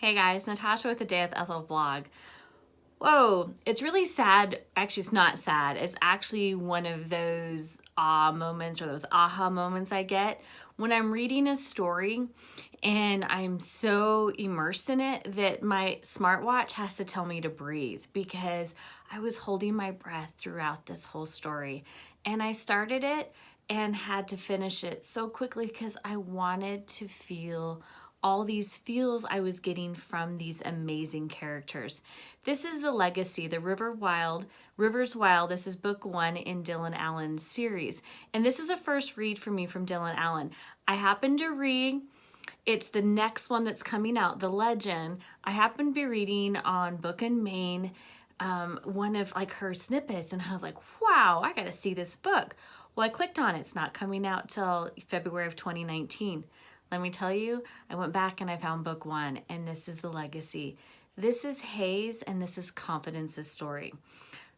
Hey guys, Natasha with the Day with Ethel vlog. Whoa, it's really sad. Actually, it's not sad. It's actually one of those moments or those aha moments I get when I'm reading a story and I'm so immersed in it that my smartwatch has to tell me to breathe because I was holding my breath throughout this whole story. And I started it and had to finish it so quickly because I wanted to feel all these feels I was getting from these amazing characters. This is the legacy, the Rivers Wild. This is book 1 in Dylan Allen's series. And this is a first read for me from Dylan Allen. I happened to read, it's the next one that's coming out, The Legend. I happened to be reading on Book and Main, one of like her snippets, and I was like, wow, I gotta see this book. Well, I clicked on it. It's not coming out till February of 2019. Let me tell you, I went back and I found book 1, and this is the legacy. This is Hayes, and this is Confidence's story.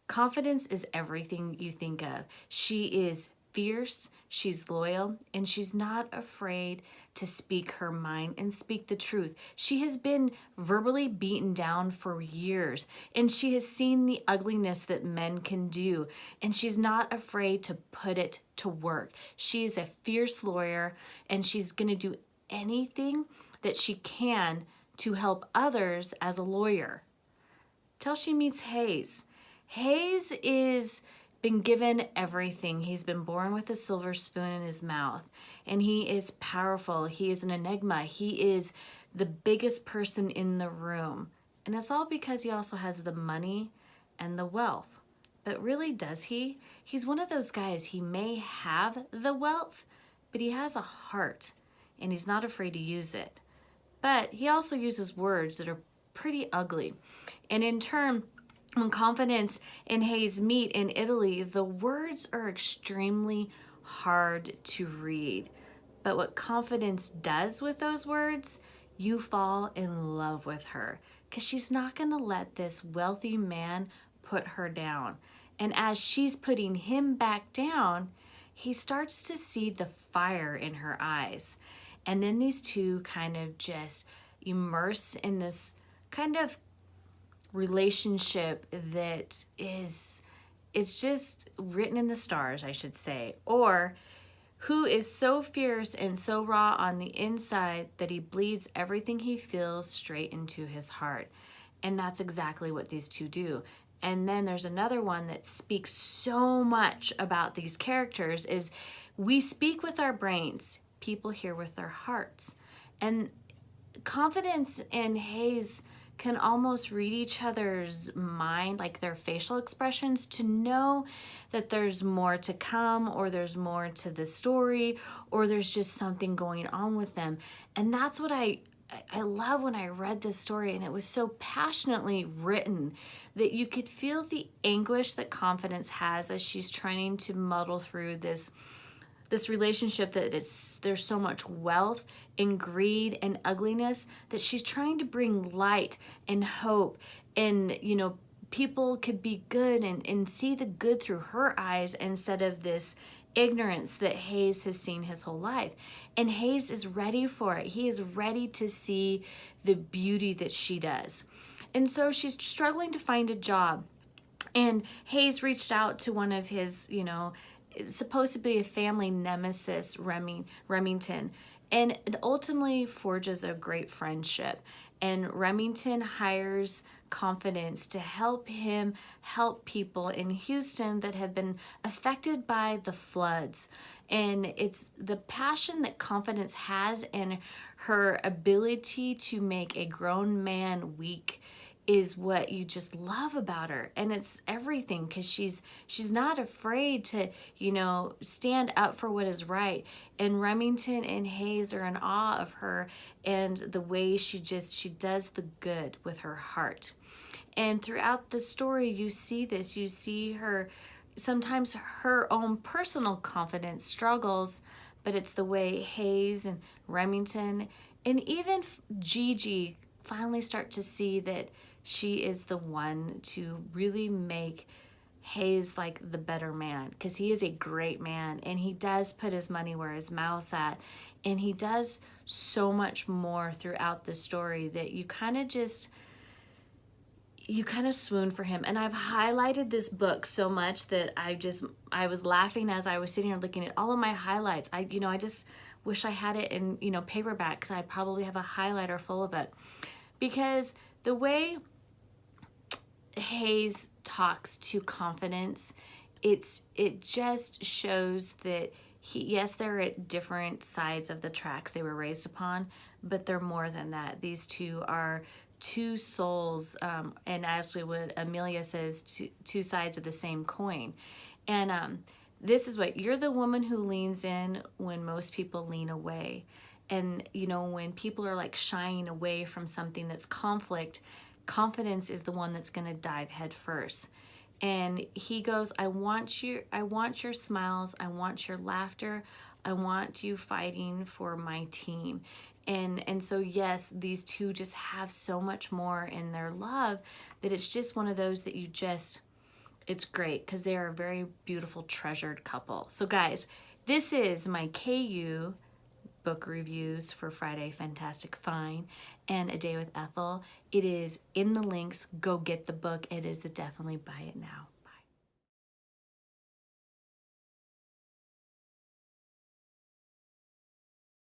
Confidence is everything you think of. She is fierce, she's loyal, and she's not afraid to speak her mind and speak the truth. She has been verbally beaten down for years, and she has seen the ugliness that men can do, and she's not afraid to put it to work. She is a fierce lawyer, and she's going to do anything that she can to help others as a lawyer. Till she meets Hayes. Hayes is been given everything. He's been born with a silver spoon in his mouth, and he is powerful. He is an enigma. He is the biggest person in the room, and it's all because he also has the money and the wealth. But really, does he? He's one of those guys. He may have the wealth, but he has a heart, and he's not afraid to use it. But he also uses words that are pretty ugly. And in turn, when Confidence and Hayes meet in Italy, the words are extremely hard to read. But what Confidence does with those words, you fall in love with her because she's not going to let this wealthy man put her down. And as she's putting him back down, he starts to see the fire in her eyes. And then these two kind of just immerse in this kind of relationship that is just written in the stars, I should say, or who is so fierce and so raw on the inside that he bleeds everything he feels straight into his heart. And that's exactly what these two do. And then there's another one that speaks so much about these characters is we speak with our brains, people hear with their hearts. And Confidence and Hayes can almost read each other's mind, like their facial expressions, to know that there's more to come, or there's more to the story, or there's just something going on with them. And that's what I love when I read this story, and it was so passionately written that you could feel the anguish that Confidence has as she's trying to muddle through this relationship that there's so much wealth and greed and ugliness that she's trying to bring light and hope, and people could be good and see the good through her eyes instead of this ignorance that Hayes has seen his whole life. And Hayes is ready for it. He is ready to see the beauty that she does. And so she's struggling to find a job, and Hayes reached out to one of his supposed to be a family nemesis, Remington, and it ultimately forges a great friendship. And Remington hires Confidence to help him help people in Houston that have been affected by the floods. And it's the passion that Confidence has and her ability to make a grown man weak is what you just love about her. And it's everything because she's not afraid to stand up for what is right. And Remington and Hayes are in awe of her and the way she does the good with her heart. And throughout the story, you see this. You see her, sometimes her own personal confidence struggles, but it's the way Hayes and Remington and even Gigi finally start to see that she is the one to really make Hayes like the better man, because he is a great man and he does put his money where his mouth's at, and he does so much more throughout the story that you kind of swoon for him. And I've highlighted this book so much that I was laughing as I was sitting here looking at all of my highlights. I just wish I had it in, paperback, because I probably have a highlighter full of it. Because the way Hayes talks to confidence, it just shows that yes, they're at different sides of the tracks they were raised upon, but they're more than that. These two are two souls, and actually what Amelia says, two sides of the same coin. And this is what, you're the woman who leans in when most people lean away. And when people are like shying away from something that's conflict, confidence is the one that's going to dive head first. And he goes, I want your smiles, I want your laughter, I want you fighting for my team. And so yes, these two just have so much more in their love, that it's just one of those that it's great, because they are a very beautiful, treasured couple. So guys, this is my KU book reviews for Friday Fantastic Find and A Day with Ethel. It is in the links. Go get the book. It is definitely buy it now.